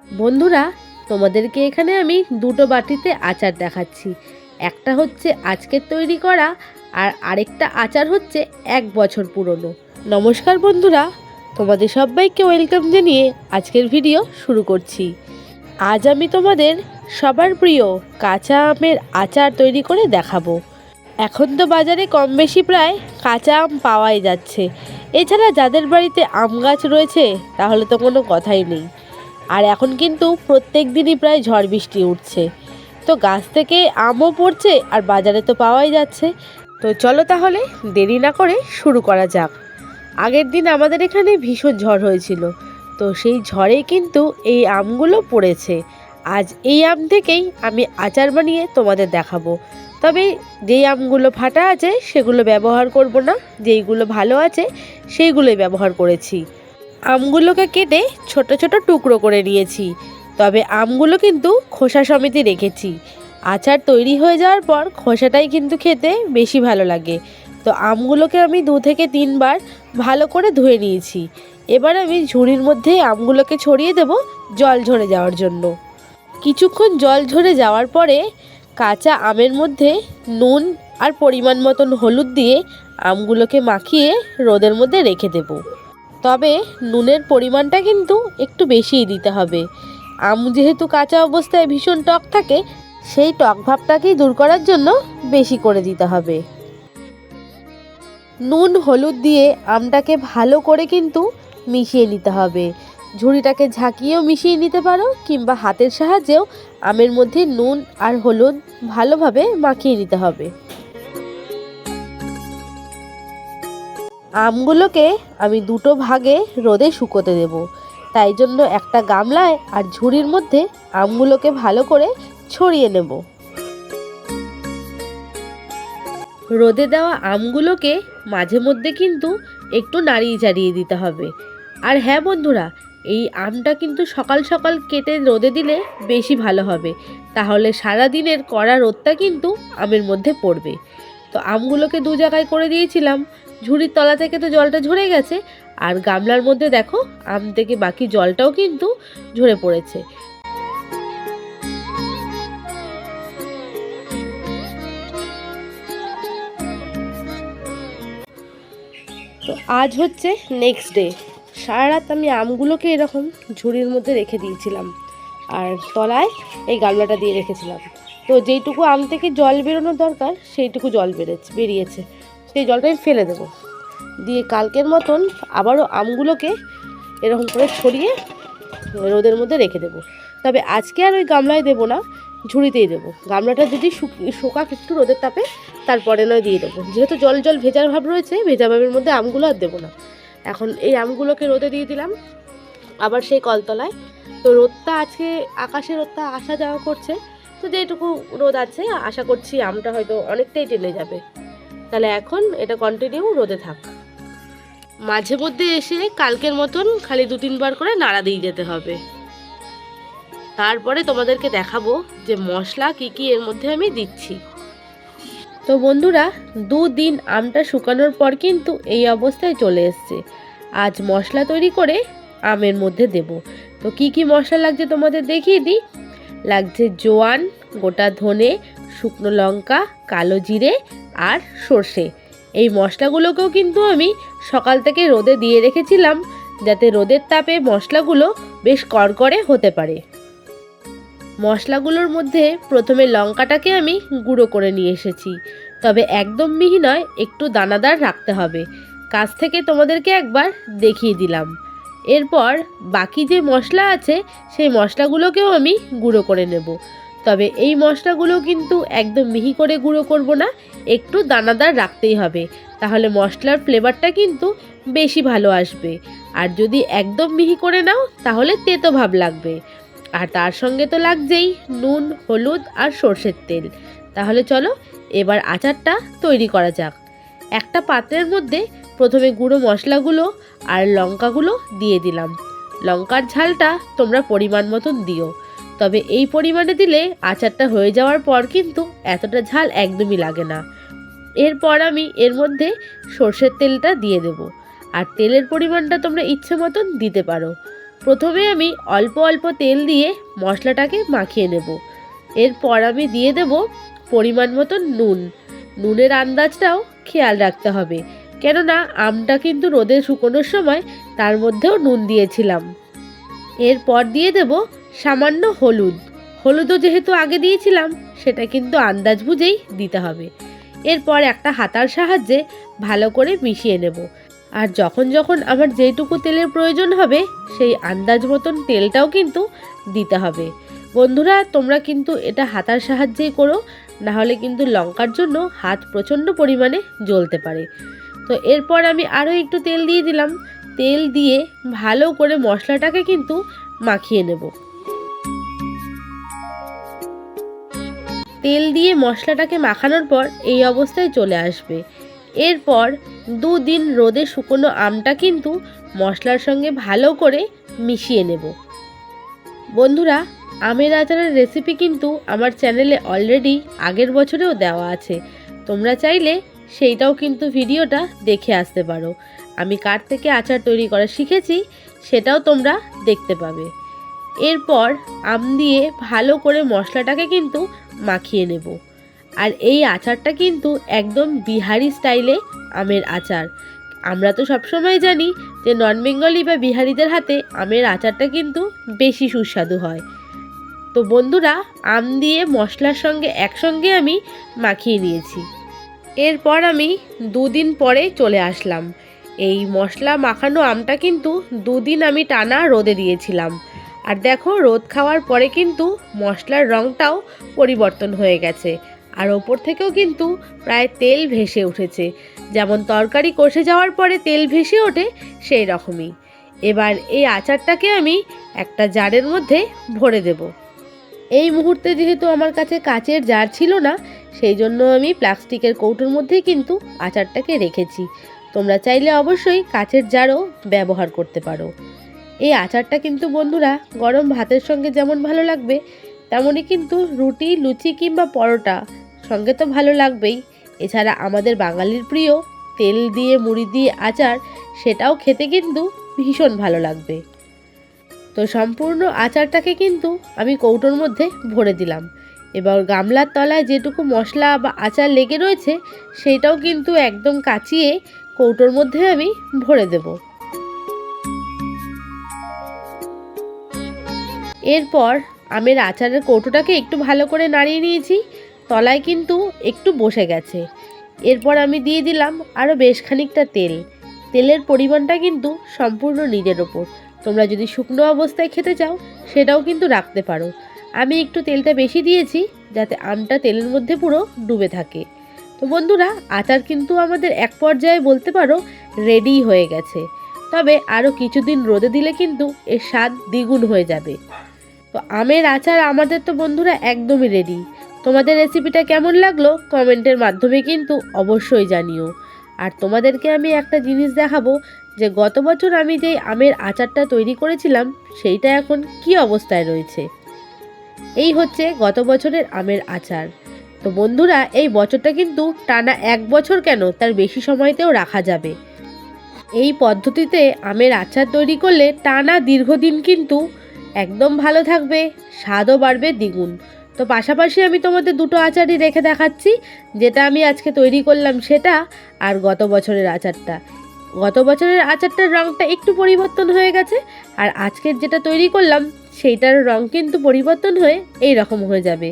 বন্ধুরা, তোমাদেরকে এখানে আমি দুটো বাটিতে আচার দেখাচ্ছি। একটা হচ্ছে আজকের তৈরি করা, আর আরেকটা আচার হচ্ছে 1 বছর পুরনো। নমস্কার বন্ধুরা, তোমাদের সবাইকে ওয়েলকাম জানিয়ে আজকের ভিডিও শুরু করছি। আজ আমি তোমাদের সবার প্রিয় কাঁচা আমের আচার তৈরি করে দেখাবো। এখন তো বাজারে কম বেশি প্রায় কাঁচা আম পাওয়াই যাচ্ছে। এছাড়া যাদের বাড়িতে আম গাছ রয়েছে তাহলে তো কোনো কথাই নেই। আর এখন কিন্তু প্রত্যেক দিনই প্রায় ঝড় বৃষ্টি উঠছে, তো গাছ থেকে আমও পড়ছে আর বাজারে তো পাওয়াই যাচ্ছে। তো চলো তাহলে দেরি না করে শুরু করা যাক। আগের দিন আমাদের এখানে ভীষণ ঝড় হয়েছিল, তো সেই ঝড়ে কিন্তু এই আমগুলো পড়েছে। আজ এই আম থেকেই আমি আচার বানিয়ে তোমাদের দেখাবো। তবে যেই আমগুলো ফাটা আছে সেগুলো ব্যবহার করব না, যেইগুলো ভালো আছে সেইগুলোই ব্যবহার করেছি। আমগুলোকে কেটে ছোট ছোট টুকরো করে নিয়েছি, তবে আমগুলো কিন্তু খোসা সমেতই রেখেছি। আচার তৈরি হয়ে যাওয়ার পর খোসাটাই কিন্তু খেতে বেশি ভালো লাগে। তো আমগুলোকে আমি 2 থেকে 3 বার ভালো করে ধুয়ে নিয়েছি। এবার আমি ঝুড়ির মধ্যে আমগুলোকে ছড়িয়ে দেব জল ঝরে যাওয়ার জন্য। কিছুক্ষণ জল ঝরে যাওয়ার পরে কাঁচা আমের মধ্যে নুন আর পরিমাণ মতন হলুদ দিয়ে আমগুলোকে মাখিয়ে রোদের মধ্যে রেখে দেব। তবে নুনের পরিমাণটা কিন্তু একটু বেশিই দিতে হবে। আম যেহেতু কাঁচা অবস্থায় ভীষণ টক থাকে, সেই টক ভাবটাকেই দূর করার জন্য বেশি করে দিতে হবে। নুন হলুদ দিয়ে আমটাকে ভালো করে কিন্তু মিশিয়ে নিতে হবে। ঝুড়িটাকে ঝাঁকিয়েও মিশিয়ে নিতে পারো, কিংবা হাতের সাহায্যেও আমের মধ্যে নুন আর হলুদ ভালোভাবে মাখিয়ে নিতে হবে। আমগুলোকে আমি 2টো ভাগে রোদে শুকোতে দেব। তাই জন্য একটা গামলায় আর ঝুড়ির মধ্যে আমগুলোকে ভালো করে ছড়িয়ে নেব। রোদে দেওয়া আমগুলোকে মাঝে মধ্যে কিন্তু একটু নাড়িয়ে চাড়িয়ে দিতে হবে। আর হ্যাঁ বন্ধুরা, এই আমটা কিন্তু সকাল সকাল কেটে রোদে দিলে বেশি ভালো হবে, তাহলে সারা দিনের কড়া রোদটা কিন্তু আমের মধ্যে পড়বে। তো আমগুলোকে 2 জায়গায় করে দিয়েছিলাম। ঝুড়ির তলা থেকে তো জলটা ঝরে গেছে, আর গামলার মধ্যে দেখো আম থেকে বাকি জলটাও কিন্তু ঝরে পড়েছে। তো আজ হচ্ছে নেক্সট ডে। সারা রাত আমি আমগুলোকে এরকম ঝুড়ির মধ্যে রেখে দিয়েছিলাম, আর তলায় এই গামলাটা দিয়ে রেখেছিলাম। তো যেইটুকু আম থেকে জল বেরোনোর দরকার সেইটুকু জল বেরিয়েছে, সেই জলটাই ফেলে দেবো। দিয়ে কালকের মতন আবারও আমগুলোকে এরকম করে ছড়িয়ে রোদের মধ্যে রেখে দেবো। তবে আজকে আর ওই গামলায় দেবো না, ঝুড়িতেই দেবো। গামলাটা যদি শোকাক একটু রোদের তাপে, তারপরে নয় দিয়ে দেবো। যেহেতু জল জল ভেজার ভাব রয়েছে, ভেজা ভাবের মধ্যে আমগুলো আর দেবো না। এখন এই আমগুলোকে রোদে দিয়ে দিলাম, আবার সেই কলতলায়। তো রোদটা আজকে আকাশে রোদটা আসা যাওয়া করছে, তো যেটুকু রোদ আছে আশা করছি আমটা হয়তো অনেকটাই টেনে যাবে। তাহলে এখন এটা কন্টিনিউ রোদে থাক। মাঝে মধ্যে এসে কালকের মতন খালি 2-3 বার করে নাড়া দিয়ে যেতে হবে। তারপরে তোমাদেরকে দেখাবো যে মশলা কি কি এর মধ্যে আমি দিচ্ছি। তো বন্ধুরা, 2 দিন আমটা শুকানোর পর কিন্তু এই অবস্থায় চলে এসছে। আজ মশলা তৈরি করে আমের মধ্যে দেব। তো কি কি মশলা লাগছে তোমাদের দেখিয়ে দিই। লাগছে জোয়ান, গোটা ধনে, শুকনো লঙ্কা, কালো জিরে আর সর্ষে। এই মশলাগুলোকেও কিন্তু আমি সকাল থেকে রোদে দিয়ে রেখেছিলাম, যাতে রোদের তাপে মশলাগুলো বেশ কড়কড়ে হতে পারে। মশলাগুলোর মধ্যে প্রথমে লঙ্কাটাকে আমি গুঁড়ো করে নিয়ে এসেছি, তবে একদম মিহি নয়, একটু দানাদার রাখতে হবে। কাছ থেকে তোমাদেরকে একবার দেখিয়ে দিলাম। এরপর বাকি যে মশলা আছে সেই মশলাগুলোকেও আমি গুঁড়ো করে নেব। তবে এই মশলাগুলো কিন্তু একদম মিহি করে গুঁড়ো করব না, একটু দানাদার রাখতেই হবে, তাহলে মশলার ফ্লেভারটা কিন্তু বেশি ভালো আসবে। আর যদি একদম মিহি করে নাও তাহলে তেতো ভাব লাগবে। আর তার সঙ্গে তো লাগছেই নুন, হলুদ আর সর্ষের তেল। তাহলে চলো এবার আচারটা তৈরি করা যাক। একটা পাত্রের মধ্যে প্রথমে গুঁড়ো মশলাগুলো আর লঙ্কাগুলো দিয়ে দিলাম। লঙ্কার ঝালটা তোমরা পরিমাণ মতন দিও, তবে এই পরিমাণে দিলে আচারটা হয়ে যাওয়ার পর কিন্তু এতটা ঝাল একদমই লাগে না। এরপর আমি এর মধ্যে সর্ষের তেলটা দিয়ে দেব, আর তেলের পরিমাণটা তোমরা ইচ্ছে মতন দিতে পারো। প্রথমে আমি অল্প অল্প তেল দিয়ে মশলাটাকে মাখিয়ে নেব। এরপর আমি দিয়ে দেব পরিমাণ মতো নুন। নুনের আন্দাজটাও খেয়াল রাখতে হবে, কেননা আমটা কিন্তু রোদে শুকোনোর সময় তার মধ্যেও নুন দিয়েছিলাম। এরপর দিয়ে দেব সামান্য হলুদ। হলুদও যেহেতু আগে দিয়েছিলাম, সেটা কিন্তু আন্দাজ বুঝেই দিতে হবে। এরপর একটা হাতার সাহায্যে ভালো করে মিশিয়ে নেব। আর যখন যখন আমার যেটুকু তেলের প্রয়োজন হবে, সেই আন্দাজ মতন তেলটাও কিন্তু দিতে হবে। বন্ধুরা, তোমরা কিন্তু এটা হাতার সাহায্যেই করো, নাহলে কিন্তু লঙ্কার জন্য হাত প্রচণ্ড পরিমাণে জ্বলতে পারে। তো এরপর আমি আরও একটু তেল দিয়ে দিলাম। তেল দিয়ে ভালো করে মশলাটাকে কিন্তু মাখিয়ে নেব। তেল দিয়ে মশলাটাকে মাখানোর পর এই অবস্থায় চলে আসবে। এরপর 2 দিন রোদে শুকনো আমটা কিন্তু মশলার সঙ্গে ভালো করে মিশিয়ে নেব। বন্ধুরা, আমের আচারের রেসিপি কিন্তু আমার চ্যানেলে অলরেডি আগের বছরেও দেওয়া আছে। তোমরা চাইলে সেইটাও কিন্তু ভিডিওটা দেখে আসতে পারো। আমি কার থেকে আচার তৈরি করা শিখেছি সেটাও তোমরা দেখতে পাবে। এরপর আম দিয়ে ভালো করে মশলাটাকে কিন্তু মাখিয়ে নেব। আর এই আচারটা কিন্তু একদম বিহারি স্টাইলে আমের আচার। আমরা তো সবসময় জানি যে নন বেঙ্গলি বা বিহারিদের হাতে আমের আচারটা কিন্তু বেশি সুস্বাদু হয়। তো বন্ধুরা, আম দিয়ে মশলার সঙ্গে একসঙ্গে আমি মাখিয়ে নিয়েছি। এরপর আমি 2 দিন পরে চলে আসলাম। এই মশলা মাখানো আমটা কিন্তু 2 দিন আমি টানা রোদে দিয়েছিলাম। আর দেখো, রোদ খাওয়ার পরে কিন্তু মশলার রঙটাও পরিবর্তন হয়ে গেছে। আর ওপর থেকেও কিন্তু প্রায় তেল ভেসে উঠেছে। যেমন তরকারি কষে যাওয়ার পরে তেল ভেসে ওঠে, সেই রকমই। এবার এই আচারটাকে আমি একটা জারের মধ্যে ভরে দেব। এই মুহূর্তে যেহেতু আমার কাছে কাচের জার ছিল না, সেই জন্য আমি প্লাস্টিকের কৌটোর মধ্যেই কিন্তু আচারটাকে রেখেছি। তোমরা চাইলে অবশ্যই কাচের জারও ব্যবহার করতে পারো। এই আচারটা কিন্তু বন্ধুরা গরম ভাতের সঙ্গে যেমন ভালো লাগবে, তেমনই কিন্তু রুটি, লুচি কিংবা পরোটা সঙ্গে তো ভালো লাগবেই। এছাড়া আমাদের বাঙালির প্রিয় তেল দিয়ে মুড়ি দিয়ে আচার, সেটাও খেতে কিন্তু ভীষণ ভালো লাগবে। তো সম্পূর্ণ আচারটাকে কিন্তু আমি কৌটোর মধ্যে ভরে দিলাম। এবার গামলার তলায় যেটুকু মশলা বা আচার লেগে রয়েছে, সেইটাও কিন্তু একদম কাচিয়ে কৌটোর মধ্যে আমি ভরে দেব। এরপর আমের আচারের কৌটোটাকে একটু ভালো করে নাড়িয়ে নিয়েছি। তলায় কিন্তু একটু বসে গেছে। এরপর আমি দিয়ে দিলাম আরও বেশ খানিকটা তেল। তেলের পরিমাণটা কিন্তু সম্পূর্ণ নিজের ওপর। তোমরা যদি শুকনো অবস্থায় খেতে চাও, সেটাও কিন্তু রাখতে পারো। আমি একটু তেলটা বেশি দিয়েছি, যাতে আমটা তেলের মধ্যে পুরো ডুবে থাকে। তো বন্ধুরা, আচার কিন্তু আমাদের এক পর্যায়ে বলতে পারো রেডি হয়ে গেছে। তবে আরও কিছুদিন রোদে দিলে কিন্তু এর স্বাদ দ্বিগুণ হয়ে যাবে। তো আমের আচার আমাদের তো বন্ধুরা একদমই রেডি। তোমাদের রেসিপিটা কেমন লাগলো কমেন্টের মাধ্যমে কিন্তু অবশ্যই জানিও। আর তোমাদেরকে আমি একটা জিনিস দেখাবো, যে গত বছর আমি যেই আমের আচারটা তৈরি করেছিলাম, সেইটা এখন কি অবস্থায় রয়েছে। এই হচ্ছে গত বছরের আমের আচার। তো বন্ধুরা, এই বছরটা কিন্তু টানা 1 বছর কেন, তার বেশি সময়তেও রাখা যাবে। এই পদ্ধতিতে আমের আচার তৈরি করলে টানা দীর্ঘদিন কিন্তু একদম ভালো থাকবে, স্বাদও বাড়বে দ্বিগুণ। তো পাশাপাশি আমি তোমাদের দুটো আচারই রেখে দেখাচ্ছি, যেটা আমি আজকে তৈরি করলাম সেটা, আর গত বছরের আচারটা। গত বছরের আচারটার রঙটা একটু পরিবর্তন হয়ে গেছে, আর আজকের যেটা তৈরি করলাম সেইটার রং কিন্তু পরিবর্তন হয়ে এই রকম হয়ে যাবে।